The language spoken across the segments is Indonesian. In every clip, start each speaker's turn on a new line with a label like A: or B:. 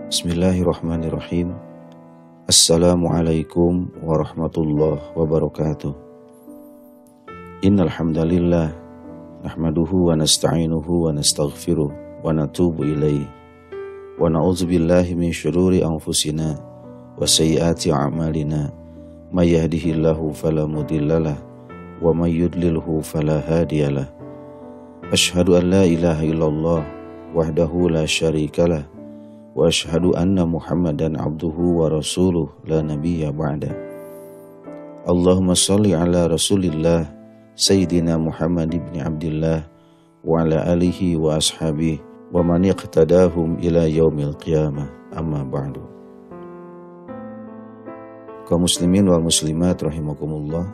A: Bismillahirrahmanirrahim. Assalamualaikum warahmatullahi wabarakatuh. Innal hamdalillah nahmaduhu wa nasta'inuhu wa nastaghfiruh wa natubu ilaihi wa na'udzu billahi min syururi anfusina wa sayyiati a'malina may yahdihillahu fala mudhillalah wa may yudlilhu fala hadiyalah. Asyhadu an la ilaha illallah wahdahu la syarikalah wa asyhadu anna Muhammadan abduhu wa rasuluh la nabiyya ba'da. Allahumma shalli ala Rasulillah Sayyidina Muhammad ibn Abdillah wa ala alihi wa ashabihi wa man iqtadahum ila yaumil qiyamah, amma ba'du. Kaum muslimin wal muslimat rahimakumullah,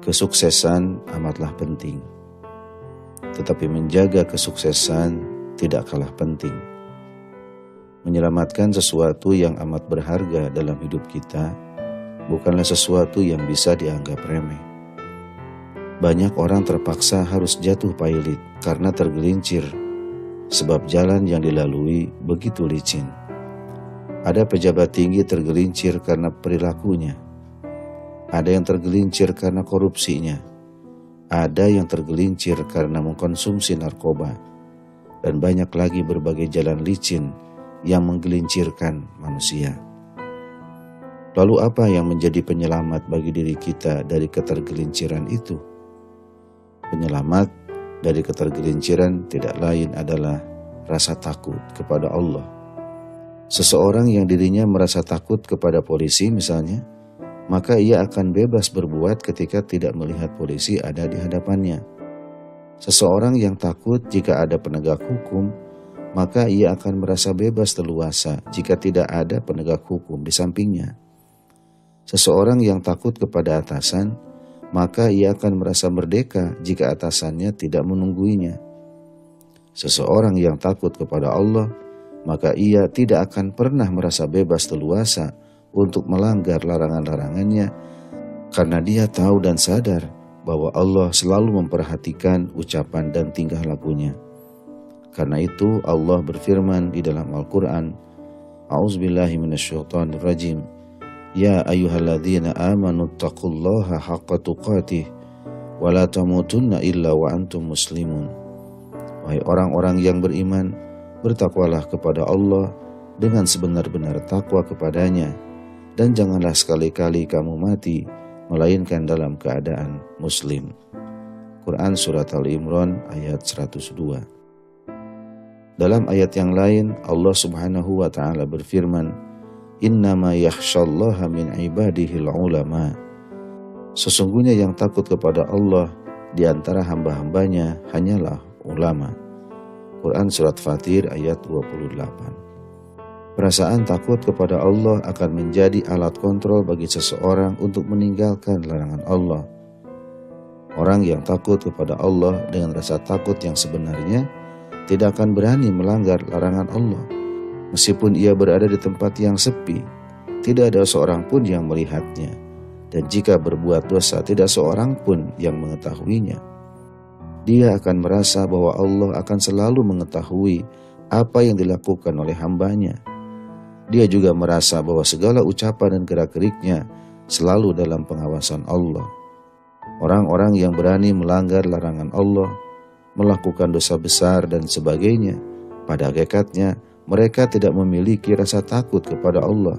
A: kesuksesan amatlah penting, tetapi menjaga kesuksesan tidak kalah penting. Menyelamatkan sesuatu yang amat berharga dalam hidup kita bukanlah sesuatu yang bisa dianggap remeh. Banyak orang terpaksa harus jatuh pailit karena tergelincir, sebab jalan yang dilalui begitu licin. Ada pejabat tinggi tergelincir karena perilakunya. Ada yang tergelincir karena korupsinya. Ada yang tergelincir karena mengkonsumsi narkoba. Dan banyak lagi berbagai jalan licin yang menggelincirkan manusia. Lalu apa yang menjadi penyelamat bagi diri kita dari ketergelinciran itu? Penyelamat dari ketergelinciran tidak lain adalah rasa takut kepada Allah. Seseorang yang dirinya merasa takut kepada polisi misalnya, maka ia akan bebas berbuat ketika tidak melihat polisi ada di hadapannya. Seseorang yang takut jika ada penegak hukum, maka ia akan merasa bebas leluasa jika tidak ada penegak hukum di sampingnya. Seseorang yang takut kepada atasan, maka ia akan merasa merdeka jika atasannya tidak menungguinya. Seseorang yang takut kepada Allah, maka ia tidak akan pernah merasa bebas leluasa untuk melanggar larangan-larangannya, karena dia tahu dan sadar bahwa Allah selalu memperhatikan ucapan dan tingkah lakunya. Karena itu Allah berfirman di dalam Al-Quran, A'udzubillahi minasyaitonirrajim, Ya ayyuhalladzina amanu taqullaha haqqa tuqatih wa la tamutunna illa wa antum muslimun. Wahai orang-orang yang beriman, bertakwalah kepada Allah dengan sebenar-benar takwa kepadanya, dan janganlah sekali-kali kamu mati melainkan dalam keadaan muslim. Quran Surat Al-Imran ayat 102. Dalam ayat yang lain Allah subhanahu wa ta'ala berfirman, Innama yakhshallaha min ibadihil ulama. Sesungguhnya yang takut kepada Allah di antara hamba-hambanya hanyalah ulama. Quran Surat Fatir ayat 28. Perasaan takut kepada Allah akan menjadi alat kontrol bagi seseorang untuk meninggalkan larangan Allah. Orang yang takut kepada Allah dengan rasa takut yang sebenarnya tidak akan berani melanggar larangan Allah. Meskipun ia berada di tempat yang sepi, tidak ada seorang pun yang melihatnya. Dan jika berbuat dosa, tidak seorang pun yang mengetahuinya. Dia akan merasa bahwa Allah akan selalu mengetahui apa yang dilakukan oleh hambanya. Dia juga merasa bahwa segala ucapan dan gerak-geriknya selalu dalam pengawasan Allah. Orang-orang yang berani melanggar larangan Allah, melakukan dosa besar dan sebagainya, pada hakikatnya mereka tidak memiliki rasa takut kepada Allah.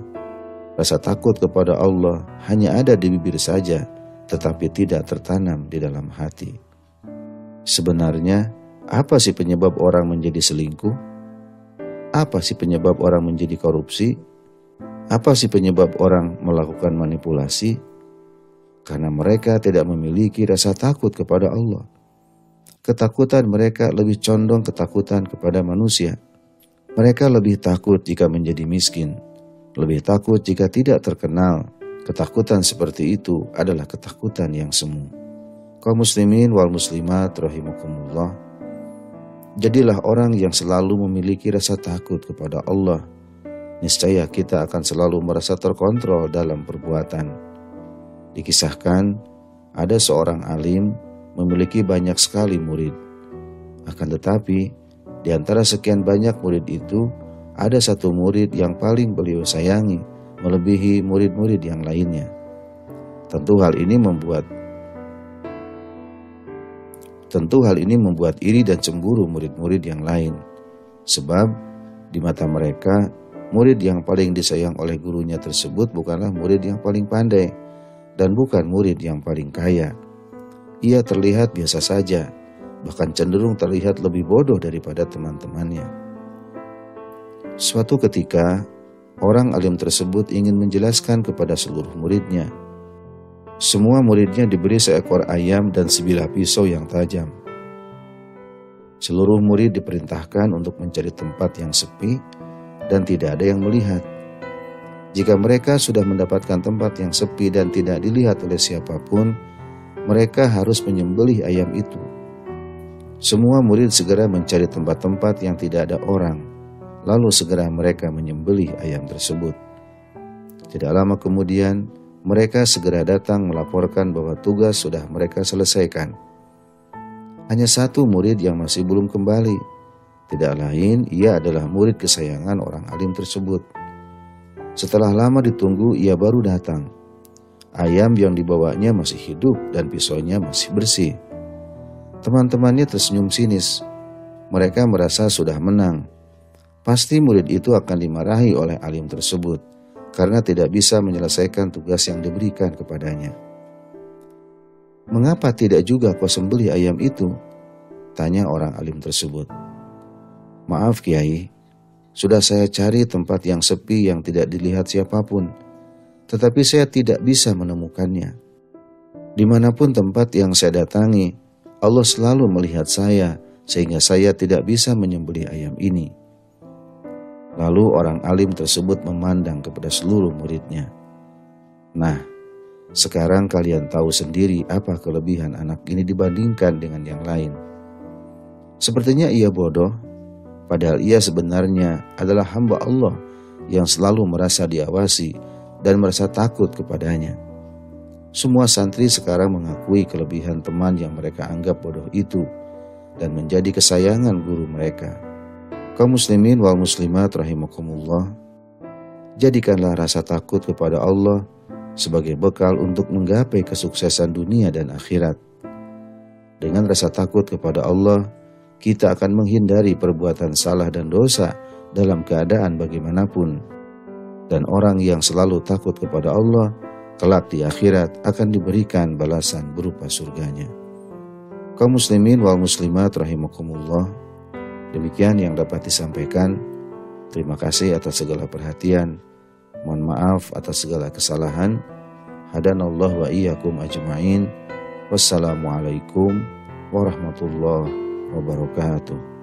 A: Rasa takut kepada Allah hanya ada di bibir saja, tetapi tidak tertanam di dalam hati. Sebenarnya, apa sih penyebab orang menjadi selingkuh? Apa sih penyebab orang menjadi korupsi? Apa sih penyebab orang melakukan manipulasi? Karena mereka tidak memiliki rasa takut kepada Allah. Ketakutan mereka lebih condong ketakutan kepada manusia. Mereka lebih takut jika menjadi miskin, lebih takut jika tidak terkenal. Ketakutan seperti itu adalah ketakutan yang semu. Kaum muslimin wal muslimat rahimakumullah, jadilah orang yang selalu memiliki rasa takut kepada Allah. Niscaya kita akan selalu merasa terkontrol dalam perbuatan. Dikisahkan, ada seorang alim memiliki banyak sekali murid. Akan tetapi, di antara sekian banyak murid itu, ada satu murid yang paling beliau sayangi melebihi murid-murid yang lainnya. Tentu hal ini membuat iri dan cemburu murid-murid yang lain. Sebab di mata mereka, murid yang paling disayang oleh gurunya tersebut bukanlah murid yang paling pandai dan bukan murid yang paling kaya. Ia terlihat biasa saja, bahkan cenderung terlihat lebih bodoh daripada teman-temannya. Suatu ketika, orang alim tersebut ingin menjelaskan kepada seluruh muridnya. Semua muridnya diberi seekor ayam dan sebilah pisau yang tajam. Seluruh murid diperintahkan untuk mencari tempat yang sepi dan tidak ada yang melihat. Jika mereka sudah mendapatkan tempat yang sepi dan tidak dilihat oleh siapapun, mereka harus menyembelih ayam itu. Semua murid segera mencari tempat-tempat yang tidak ada orang, lalu segera mereka menyembelih ayam tersebut. Tidak lama kemudian, mereka segera datang melaporkan bahwa tugas sudah mereka selesaikan. Hanya satu murid yang masih belum kembali. Tidak lain, ia adalah murid kesayangan orang alim tersebut. Setelah lama ditunggu, ia baru datang. Ayam yang dibawanya masih hidup dan pisaunya masih bersih. Teman-temannya tersenyum sinis. Mereka merasa sudah menang. Pasti murid itu akan dimarahi oleh alim tersebut karena tidak bisa menyelesaikan tugas yang diberikan kepadanya. "Mengapa tidak juga kau sembelih ayam itu?" tanya orang alim tersebut. "Maaf Kiai, sudah saya cari tempat yang sepi yang tidak dilihat siapapun, tetapi saya tidak bisa menemukannya. Dimanapun tempat yang saya datangi, Allah selalu melihat saya sehingga saya tidak bisa menyembelih ayam ini." Lalu orang alim tersebut memandang kepada seluruh muridnya. "Nah, sekarang kalian tahu sendiri apa kelebihan anak ini dibandingkan dengan yang lain. Sepertinya ia bodoh, padahal ia sebenarnya adalah hamba Allah yang selalu merasa diawasi dan merasa takut kepadanya. Semua santri sekarang mengakui kelebihan teman yang mereka anggap bodoh itu dan menjadi kesayangan guru mereka. Kaum muslimin wal muslimat rahimakumullah, jadikanlah rasa takut kepada Allah sebagai bekal untuk menggapai kesuksesan dunia dan akhirat. Dengan rasa takut kepada Allah, kita akan menghindari perbuatan salah dan dosa dalam keadaan bagaimanapun. Dan orang yang selalu takut kepada Allah, kelak di akhirat akan diberikan balasan berupa surganya. Kaum muslimin wal muslimat rahimakumullah, demikian yang dapat disampaikan. Terima kasih atas segala perhatian. Mohon maaf atas segala kesalahan. Hadanallahu wa iyyakum ajma'in. Wassalamualaikum warahmatullahi wabarakatuh.